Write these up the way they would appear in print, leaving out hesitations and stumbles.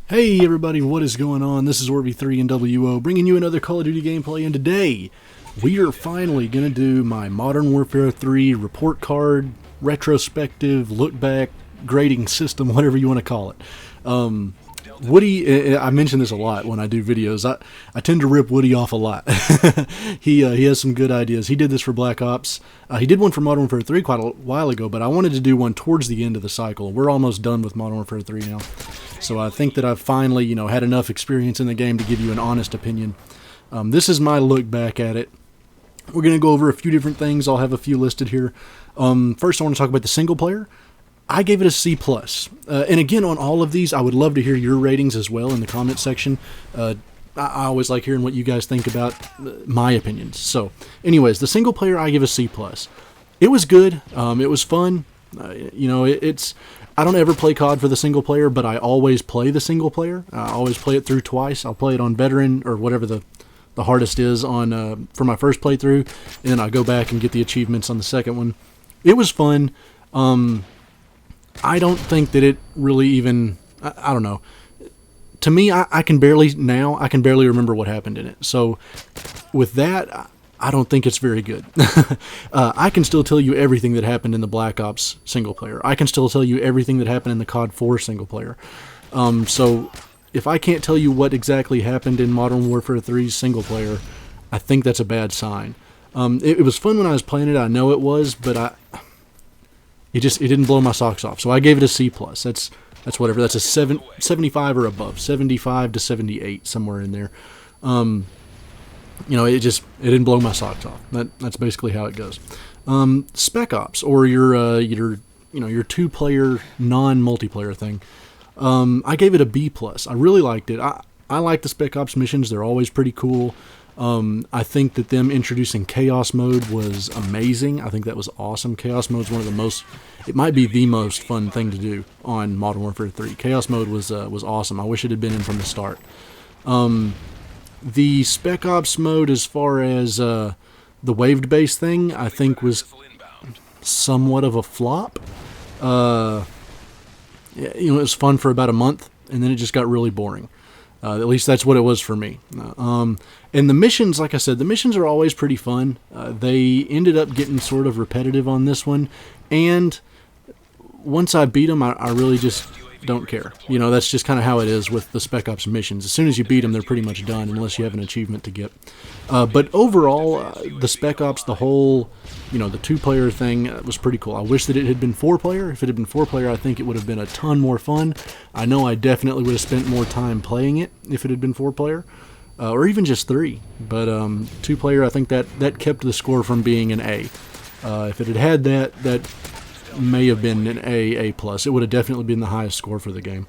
Hey everybody, what is going on? This is MW3 and WO bringing you another Call of Duty gameplay, and today we are finally going to do my Modern Warfare 3 report card, retrospective, look back, grading system, whatever you want to call it. Woody, I mention this a lot when I do videos. I tend to rip Woody off a lot. He has some good ideas. He did this for Black Ops. He did one for Modern Warfare 3 quite a while ago, but I wanted to do one towards the end of the cycle. We're almost done with Modern Warfare 3 now. So I think that I've finally, had enough experience in the game to give you an honest opinion. This is my look back at it. We're going to go over a few different things. I'll have a few listed here. First, I want to talk about the single player. I gave it a C+. And again, on all of these, I would love to hear your ratings as well in the comment section. I always like hearing what you guys think about my opinions. So, anyways, the single player, I give a C+. It was good. It was fun. It's... I don't ever play COD for the single player, but I always play the single player. I always play it through twice. I'll play it on veteran or whatever the hardest is on for my first playthrough, and then I go back and get the achievements on the second one. It was fun. I don't think that it really even... I don't know. To me, I can barely remember what happened in it. So with that, I don't think it's very good. I can still tell you everything that happened in the Black Ops single player. I can still tell you everything that happened in the COD 4 single player. So if I can't tell you what exactly happened in Modern Warfare 3's single player, I think that's a bad sign. It was fun when I was playing it. I know it was, but it didn't blow my socks off. So I gave it a C+. That's whatever. That's a 75 or above, 75 to 78, somewhere in there. It didn't blow my socks off. That's basically how it goes. Spec Ops, or your two-player non-multiplayer thing. I gave it a B+. I really liked it. I like the Spec Ops missions. They're always pretty cool. I think that them introducing Chaos Mode was amazing. I think that was awesome. Chaos Mode is one of the most... It might be the most fun thing to do on Modern Warfare 3. Chaos Mode was awesome. I wish it had been in from the start. The Spec Ops mode, as far as the waved-based thing, I think was somewhat of a flop. It was fun for about a month, and then it just got really boring. At least that's what it was for me. And the missions, like I said, the missions are always pretty fun. They ended up getting sort of repetitive on this one, and once I beat them, I really just don't care. That's just kind of how it is with the Spec Ops missions. As soon as you beat them, they're pretty much done, unless you have an achievement to get. But overall, the Spec Ops, the whole, the two-player thing was pretty cool. I wish that it had been four-player. If it had been four-player, I think it would have been a ton more fun. I know I definitely would have spent more time playing it if it had been four-player, or even just three. But two-player, I think that kept the score from being an A. If it had that may have been an A+. It would have definitely been the highest score for the game.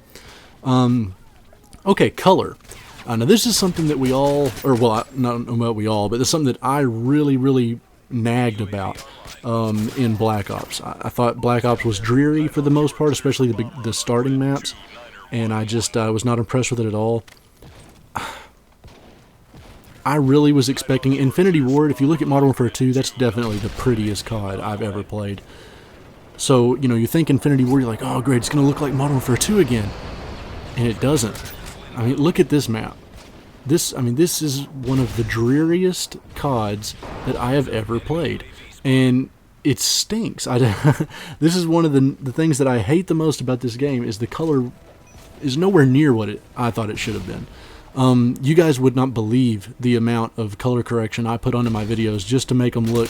Okay, color. Now this is something that we all, not about we all, but it's something that I really, really nagged about in Black Ops. I thought Black Ops was dreary for the most part, especially the starting maps, and I was not impressed with it at all. I really was expecting Infinity Ward. If you look at Modern Warfare 2, that's definitely the prettiest COD I've ever played. So, you think Infinity Ward, you're like, oh great, it's going to look like Modern Warfare 2 again. And it doesn't. I mean, look at this map. This is one of the dreariest CODs that I have ever played. And it stinks. This is one of the things that I hate the most about this game, is the color is nowhere near what I thought it should have been. You guys would not believe the amount of color correction I put onto my videos just to make them look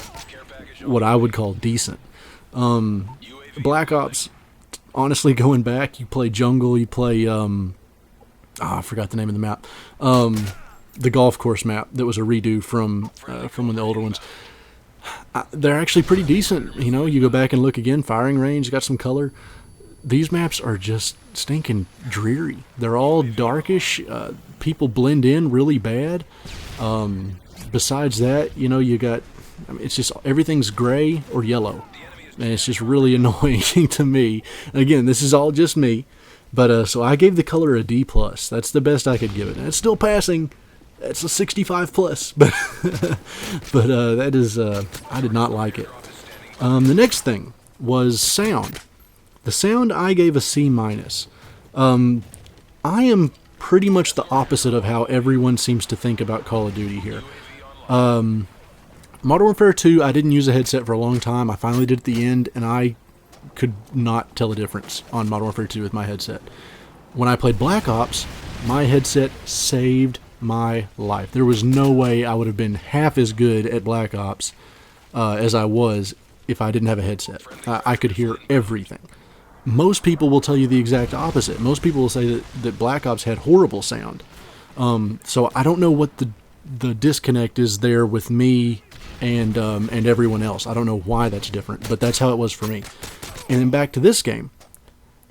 what I would call decent. Black Ops, honestly, going back, you play Jungle, you play, I forgot the name of the map, the golf course map that was a redo from one of the older ones. They're actually pretty decent. You go back and look again, firing range, got some color. These maps are just stinking dreary. They're all darkish. People blend in really bad. Besides that, you got, it's just, everything's gray or yellow. And it's just really annoying to me. Again, this is all just me. But so I gave the color a D+. That's the best I could give it. And it's still passing. it's a 65 plus, but that is I did not like it. The next thing was sound. The sound I gave a C minus. I am pretty much the opposite of how everyone seems to think about Call of Duty here. Modern Warfare 2, I didn't use a headset for a long time. I finally did at the end, and I could not tell the difference on Modern Warfare 2 with my headset. When I played Black Ops, my headset saved my life. There was no way I would have been half as good at Black Ops as I was if I didn't have a headset. I could hear everything. Most people will tell you the exact opposite. Most people will say that Black Ops had horrible sound. So I don't know what the disconnect is there with me and everyone else. I don't know why that's different, but that's how it was for me. And then back to this game.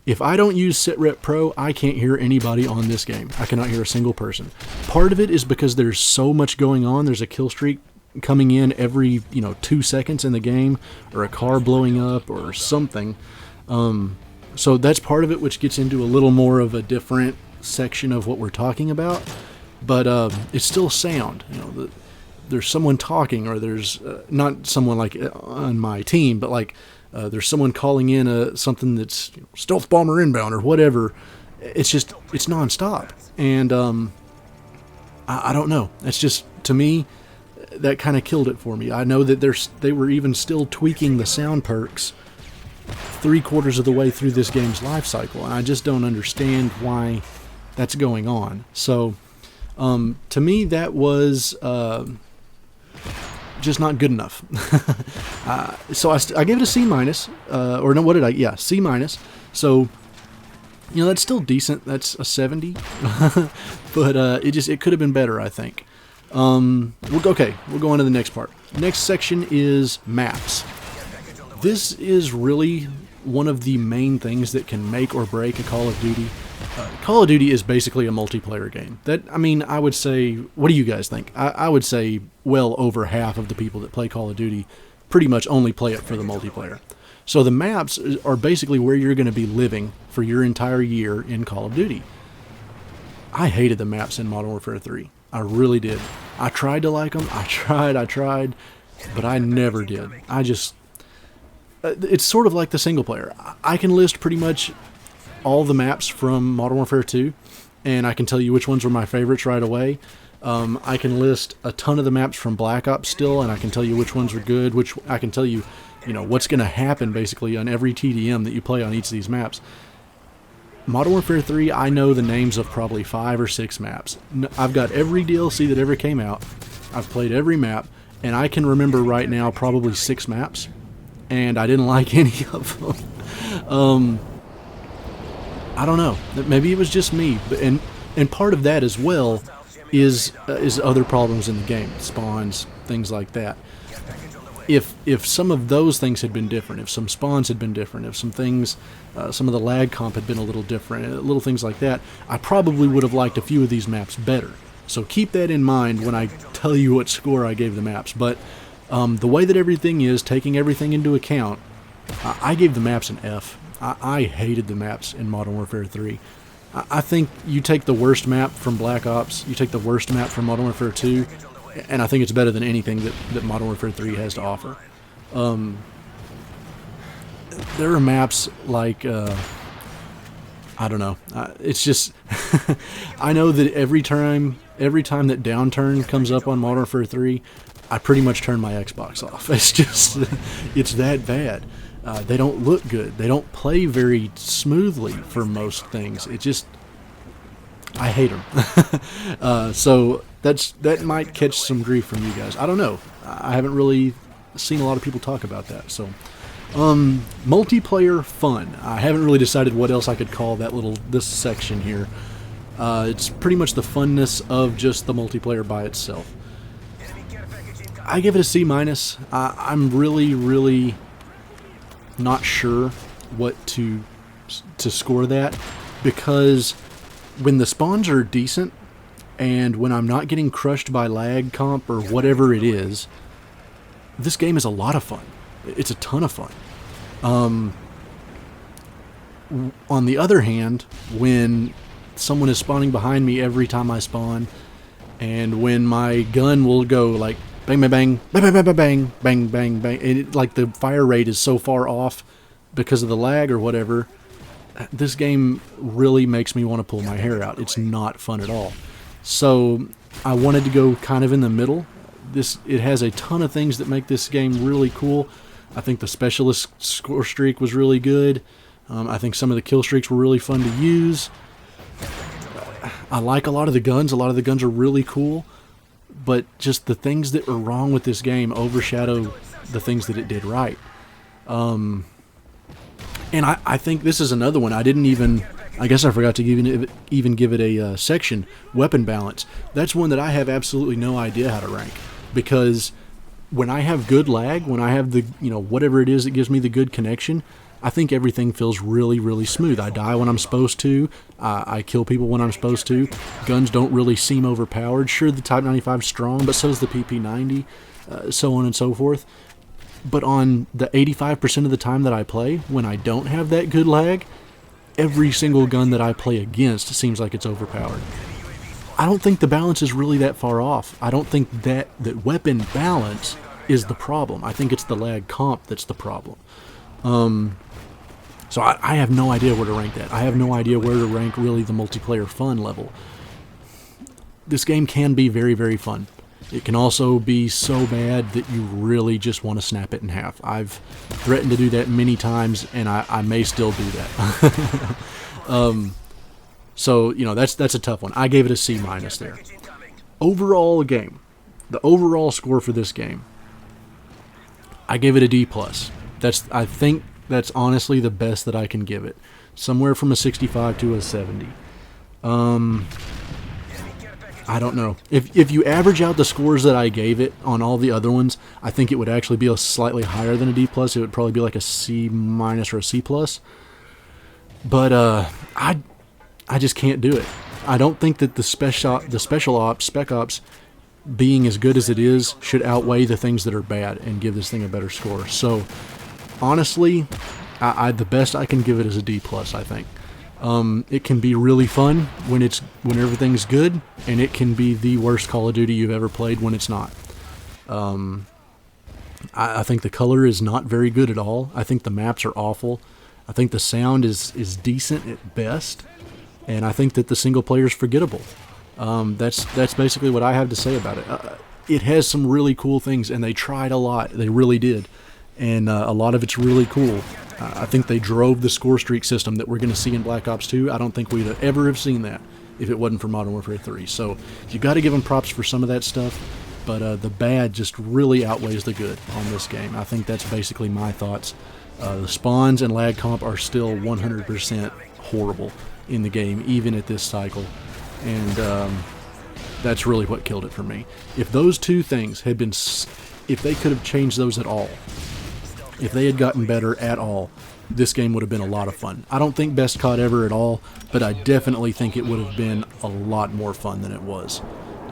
If I don't use SitRep Pro, I can't hear anybody on this game. I cannot hear a single person. Part of it is because there's so much going on. There's a kill streak coming in every 2 seconds in the game, or a car blowing up or something. So that's part of it, which gets into a little more of a different section of what we're talking about. But it's still sound. There's someone talking, or there's not someone like on my team, but like there's someone calling in something that's stealth bomber inbound or whatever. It's nonstop, and I don't know. It's just, to me, that kind of killed it for me. I know that they were even still tweaking the sound perks 3/4 of the way through this game's life cycle, and I just don't understand why that's going on. So to me, that was just not good enough. So I gave it a C minus, or no, what did I? Yeah, C minus. So that's still decent. That's a 70, but it could have been better, I think. We'll go on to the next part. Next section is maps. This is really one of the main things that can make or break a Call of Duty. Call of Duty is basically a multiplayer game. I would say, what do you guys think? I would say well over half of the people that play Call of Duty pretty much only play it for the multiplayer. So the maps are basically where you're going to be living for your entire year in Call of Duty. I hated the maps in Modern Warfare 3. I really did. I tried to like them. I tried, but I never did. It's sort of like the single player. I can list pretty much all the maps from Modern Warfare 2, and I can tell you which ones were my favorites right away. I can list a ton of the maps from Black Ops still, and I can tell you which ones were good, which I can tell you, what's going to happen basically on every TDM that you play on each of these maps. Modern Warfare 3, I know the names of probably 5 or 6 maps. I've got every DLC that ever came out. I've played every map, and I can remember right now probably 6 maps, and I didn't like any of them. I don't know. Maybe it was just me, and part of that as well is other problems in the game, spawns, things like that. If some of those things had been different, if some spawns had been different, if some things, some of the lag comp had been a little different, little things like that, I probably would have liked a few of these maps better. So keep that in mind when I tell you what score I gave the maps. But the way that everything is, taking everything into account, I gave the maps an F. I hated the maps in Modern Warfare 3. I think you take the worst map from Black Ops, you take the worst map from Modern Warfare 2, and I think it's better than anything that Modern Warfare 3 has to offer. There are maps like, I don't know, it's just, I know that every time that Downturn comes up on Modern Warfare 3, I pretty much turn my Xbox off. It's just, it's that bad. They don't look good. They don't play very smoothly for most things. It just, I hate them. So that might catch some grief from you guys. I don't know. I haven't really seen a lot of people talk about that. So, multiplayer fun. I haven't really decided what else I could call this section here. It's pretty much the funness of just the multiplayer by itself. I give it a C minus. I'm really not sure what to score that, because when the spawns are decent and when I'm not getting crushed by lag comp or whatever it is, this game is a lot of fun. It's a ton of fun. On the other hand, when someone is spawning behind me every time I spawn, and when my gun will go like bang, bang, bang, bang, bang, bang, bang, bang, bang, bang, and it, like the fire rate is so far off because of the lag or whatever, this game really makes me want to pull my hair out. It's not fun at all. So I wanted to go kind of in the middle. It has a ton of things that make this game really cool. I think the specialist score streak was really good. I think some of the kill streaks were really fun to use. I like a lot of the guns. A lot of the guns are really cool. But just the things that are wrong with this game overshadow the things that it did right. And I think this is another one. I guess I forgot to even give it a section. Weapon balance. That's one that I have absolutely no idea how to rank. Because when I have good lag, when I have the, whatever it is that gives me the good connection, I think everything feels really, really smooth. I die when I'm supposed to. I kill people when I'm supposed to. Guns don't really seem overpowered. Sure, the Type 95 is strong, but so is the PP90, so on and so forth. But on the 85% of the time that I play, when I don't have that good lag, every single gun that I play against seems like it's overpowered. I don't think the balance is really that far off. I don't think that weapon balance is the problem. I think it's the lag comp that's the problem. So I have no idea where to rank that. I have no idea where to rank really the multiplayer fun level. This game can be very, very fun. It can also be so bad that you really just want to snap it in half. I've threatened to do that many times, and I may still do that. So, that's a tough one. I gave it a C- there. Overall game, the overall score for this game, I gave it a D+. I think that's honestly the best that I can give it. Somewhere from a 65 to a 70. I don't know. If you average out the scores that I gave it on all the other ones, I think it would actually be a slightly higher than a D+. It would probably be like a C- or a C+. But I just can't do it. I don't think that the special ops, spec ops, being as good as it is, should outweigh the things that are bad and give this thing a better score. So, honestly, the best I can give it is a D+, I think. It can be really fun when everything's good, and it can be the worst Call of Duty you've ever played when it's not. I think the color is not very good at all. I think the maps are awful. I think the sound is decent at best, and I think that the single player is forgettable. That's basically what I have to say about it. It has some really cool things, and they tried a lot. They really did. And a lot of it's really cool. I think they drove the score streak system that we're going to see in Black Ops 2. I don't think we'd ever have seen that if it wasn't for Modern Warfare 3. So you got to give them props for some of that stuff, but the bad just really outweighs the good on this game. I think that's basically my thoughts. The spawns and lag comp are still 100% horrible in the game, even at this cycle. And that's really what killed it for me. If those two things had been... If they could have changed those at all, if they had gotten better at all, this game would have been a lot of fun. I don't think best COD ever at all, but I definitely think it would have been a lot more fun than it was.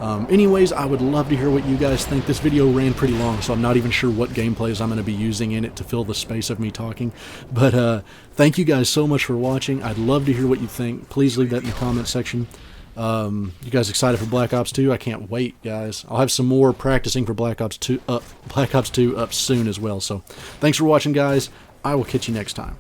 Anyways, I would love to hear what you guys think. This video ran pretty long, so I'm not even sure what gameplays I'm going to be using in it to fill the space of me talking. But thank you guys so much for watching. I'd love to hear what you think. Please leave that in the comment section. You guys excited for Black Ops 2? I can't wait, guys. I'll have some more practicing for Black Ops 2 up soon as well. So thanks for watching, guys. I will catch you next time.